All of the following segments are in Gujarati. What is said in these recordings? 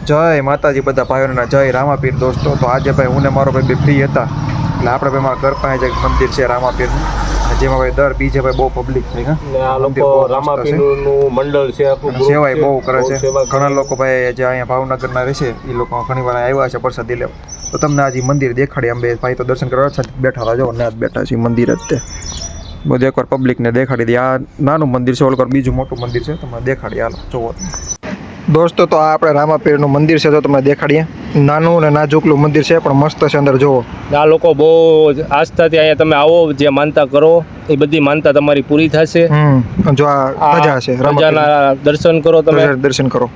જય માતાજી બધા ભાઈઓના જય રામાપીર દોસ્તો. તો આજે ભાઈ હું ને મારો ભાઈ બે ફ્રી હતા એટલે આપણે ભાઈ મારા ઘર પાસે એક મંદિર છે રામાપીરનું, જેમાં ભાઈ દર બીજે ભાઈ બહુ પબ્લિક થાય ને આ લોકો રામાપીરનું મંડળ છે આખું ગ્રુપ સેવાય બહુ કરે છે. સેવા ઘણા લોકો ભાઈ જે અહીંયા ભાવનગરના રહે છે એ લોકો ઘણી વાર આવ્યા છે પ્રસાદી લેવા. તો તમને આજે મંદિર દેખાડી અમે ભાઈ તો દર્શન કરવા છે બેઠા હતા, જો ના બેઠા છે મંદિર જ તે બધું એકવાર પબ્લિકને દેખાડી દે. આ નાનું મંદિર છે, ઓલકર બીજું મોટું મંદિર છે, તમને દેખાડી હાલો જોવો દોસ્તો. તો આ આપણે રામાપીરનું મંદિર છે, તો તમને દેખાડીએ. નાનું અને નાજુકલું મંદિર છે પણ મસ્ત છે, અંદર જોવો. આ લોકો બહુ આસ્થાથી અહીંયા તમે આવો, જે માનતા કરો એ બધી માનતા તમારી પૂરી થશે. જો આ ધજા છે, રાજાના દર્શન કરો, તમે દર્શન કરો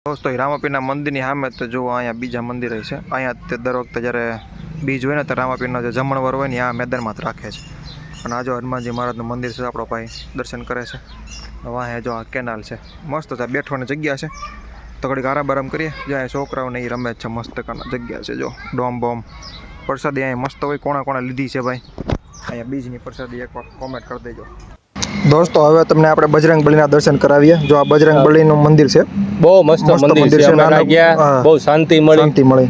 દોસ્તો. રામાપીરના મંદિરની સામે તો જો અહીંયા બીજા મંદિર છે. અહીંયા તે દર વખતે જ્યારે બીજ હોય ને તો રામાપીરનો જે જમણવાર હોય ને આ મેદાનમાં જ રાખે છે. અને આ જો હનુમાનજી મહારાજનું મંદિર છે, આપણો ભાઈ દર્શન કરે છે. વાહે જો આ કેનાલ છે, મસ્ત છે, બેઠવાની જગ્યા છે. તો ઘડીક આરામ આરામ કરીએ. જ્યાં છોકરાઓને એ રમે છે, મસ્ત જગ્યા છે. જો ડોમ બોમ પ્રસાદી અહીંયા મસ્ત હોય. કોણા કોણા લીધી છે ભાઈ અહીંયા બીજની પ્રસાદી? એકવાર કોમેન્ટ કરી દેજો દોસ્તો. હવે તમને આપણે બજરંગ બલીના દર્શન કરાવીએ. જો આ બજરંગ બલીનું મંદિર છે, બહુ મસ્ત મંદિર છે. બહુ શાંતિ મળી.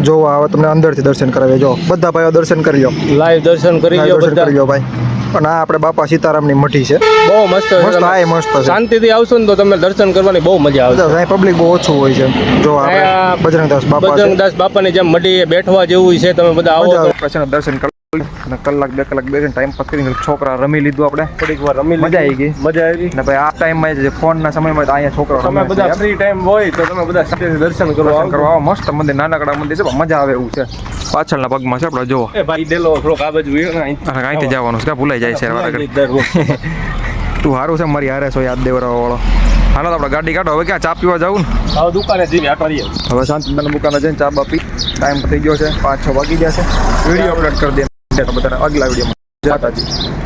જો હવે તમને અંદરથી દર્શન કરાવીએ. જો બધા ભાઈઓ દર્શન કરી લો, લાઈવ દર્શન કરી લો ભાઈ. અને આ આપણે બાપા સીતારામની મઠી છે, બહુ મસ્ત મસ્ત છે. શાંતિથી આવશો ને તો તમને દર્શન કરવાની બહુ મજા આવશે. અહીં પબ્લિક બહુ ઓછું હોય છે. જો આપણે બજરંગદાસ બાપાની જેમ મઢીએ બેઠવા જેવું છે. તમે બધા આવો પછી દર્શન કરી અને કલાક બે કલાક બેસીને ટાઈમ પાસ કરીને છોકરા રમી લીધું. આપણે થોડીક વાર રમી મજા આવી ગઈ. ને ભાઈ આ ટાઈમમાં જે ફોનના સમયમાં અહીંયા છોકરા તમે બધા ફ્રી ટાઈમ હોય તો તમે બધા સાથે દર્શન કરવા આવો. મસ્ત મંદિર, નાનકડા મંદિર છે, મજા આવે એવું છે. પાછળના પગમાં છે આપણે જો ભાઈ ડેલો થોડોક આ બાજુ અહીંથી જવાનું છે, ભૂલાઈ જાય છે. તું સારું છે મારી હારે છો યાદ દેવરાવા વાળો. હાલો આપણે ગાડી કાઢો. હવે ક્યાં ચા પીવા જવું ને? દુકાને જઈને કરીએ. હવે શાંતિદાન દુકાને જઈને ચા બા પી. ટાઈમ થઈ ગયો છે, 5-6 વાગી ગયા છે. વિડીયો અપલોડ કરી દે બધા આગલા વિડીયોમાં.